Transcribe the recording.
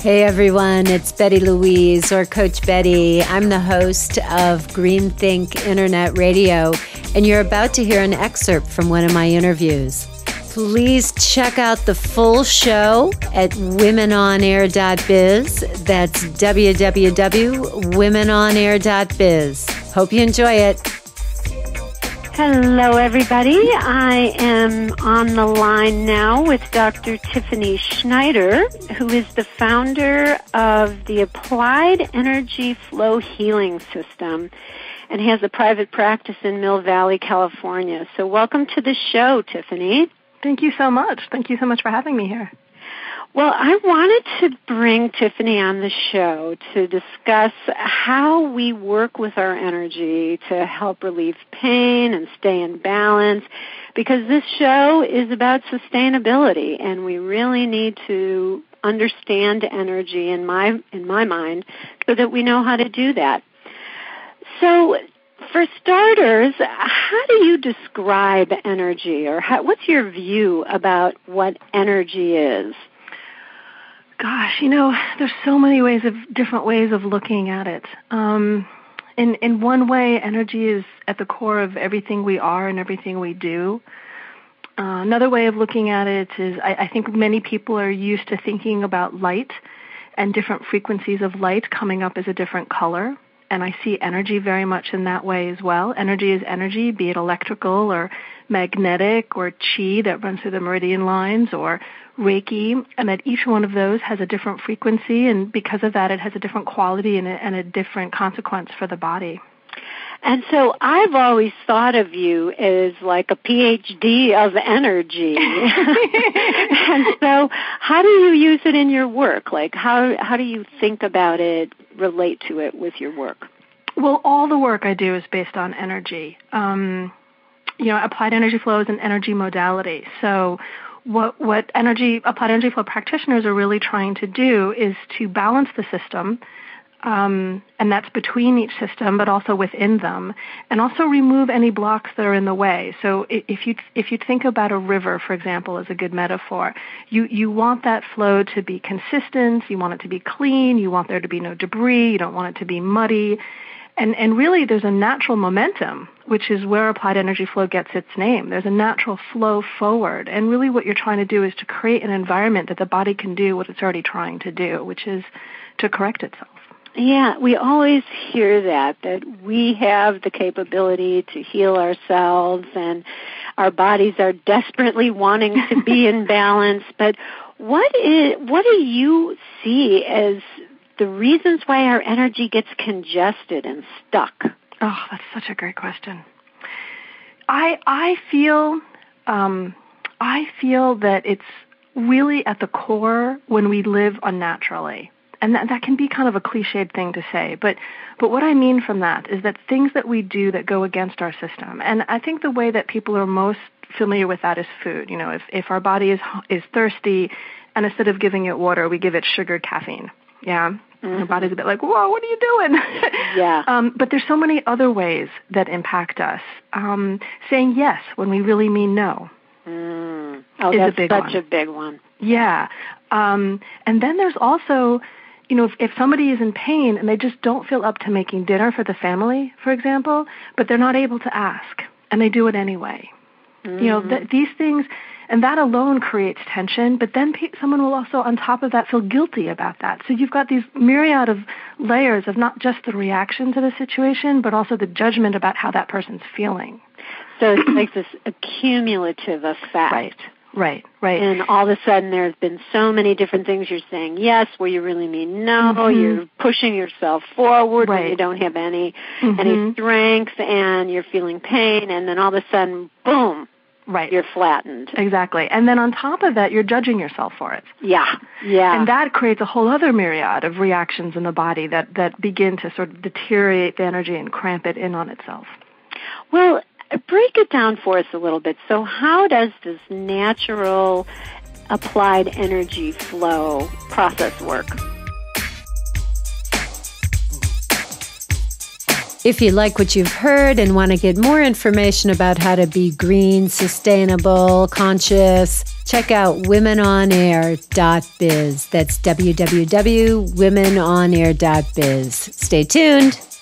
Hey everyone, it's Betty Louise, or Coach Betty. I'm the host of Green Think Internet Radio, and you're about to hear an excerpt from one of my interviews. Please check out the full show at womenonair.biz. That's www.womenonair.biz. Hope you enjoy it. Hello, everybody. I am on the line now with Dr. Tiffany Schneider, who is the founder of the Applied Energy Flow Healing System and has a private practice in Mill Valley, California. So welcome to the show, Tiffany. Thank you so much. Thank you so much for having me here. Well, I wanted to bring Tiffany on the show to discuss how we work with our energy to help relieve pain and stay in balance, because this show is about sustainability, and we really need to understand energy in my mind so that we know how to do that. So, for starters, how do you describe energy, or what's your view about what energy is? Gosh, there's so many different ways of looking at it. In one way, energy is at the core of everything we are and everything we do. Another way of looking at it is I think many people are used to thinking about light and different frequencies of light coming up as a different color. And I see energy very much in that way as well. Energy is energy, be it electrical or magnetic or chi that runs through the meridian lines or Reiki, and that each one of those has a different frequency, and because of that it has a different quality and a different consequence for the body. And so I've always thought of you as like a PhD of energy. And so how do you use it in your work? Like how do you think about it, relate to it with your work? Well, all the work I do is based on energy. Applied energy flow is an energy modality. So what applied energy flow practitioners are really trying to do is to balance the system, and that's between each system, but also within them, and also remove any blocks that are in the way. So if you think about a river, for example, as a good metaphor, you want that flow to be consistent, you want it to be clean, you want there to be no debris, you don't want it to be muddy. And really there's a natural momentum, which is where applied energy flow gets its name. There's a natural flow forward. And really what you're trying to do is to create an environment that the body can do what it's already trying to do, which is to correct itself. Yeah, we always hear that we have the capability to heal ourselves and our bodies are desperately wanting to be in balance. But what do you see as the reasons why our energy gets congested and stuck? Oh, that's such a great question. I feel that it's really at the core when we live unnaturally. And that can be kind of a cliched thing to say, but what I mean from that is that things that we do that go against our system. And I think the way that people are most familiar with that is food. If our body is thirsty, and instead of giving it water, we give it sugar, caffeine. Yeah. Mm-hmm. Our body's a bit like, whoa, what are you doing? Yeah. But there's so many other ways that impact us. Saying yes when we really mean no. Oh, is that's a big such one. a big one. Yeah. And then there's also, if somebody is in pain and they just don't feel up to making dinner for the family, for example, but they're not able to ask, and they do it anyway. Mm-hmm. These things, and that alone creates tension, but then someone will also, on top of that, feel guilty about that. So you've got these myriad of layers of not just the reaction to the situation, but also the judgment about how that person's feeling. So it's like this accumulative effect. Right. And all of a sudden there's been so many different things you're saying yes where you really mean no. Mm-hmm. You're pushing yourself forward when you don't have any strength, and you're feeling pain, and then all of a sudden, boom, you're flattened. Exactly. And then on top of that, you're judging yourself for it. Yeah. And that creates a whole other myriad of reactions in the body that begin to sort of deteriorate the energy and cramp it in on itself. Well, break it down for us a little bit. So how does this natural applied energy flow process work? If you like what you've heard and want to get more information about how to be green, sustainable, conscious, check out womenonair.biz. That's www.womenonair.biz. Stay tuned.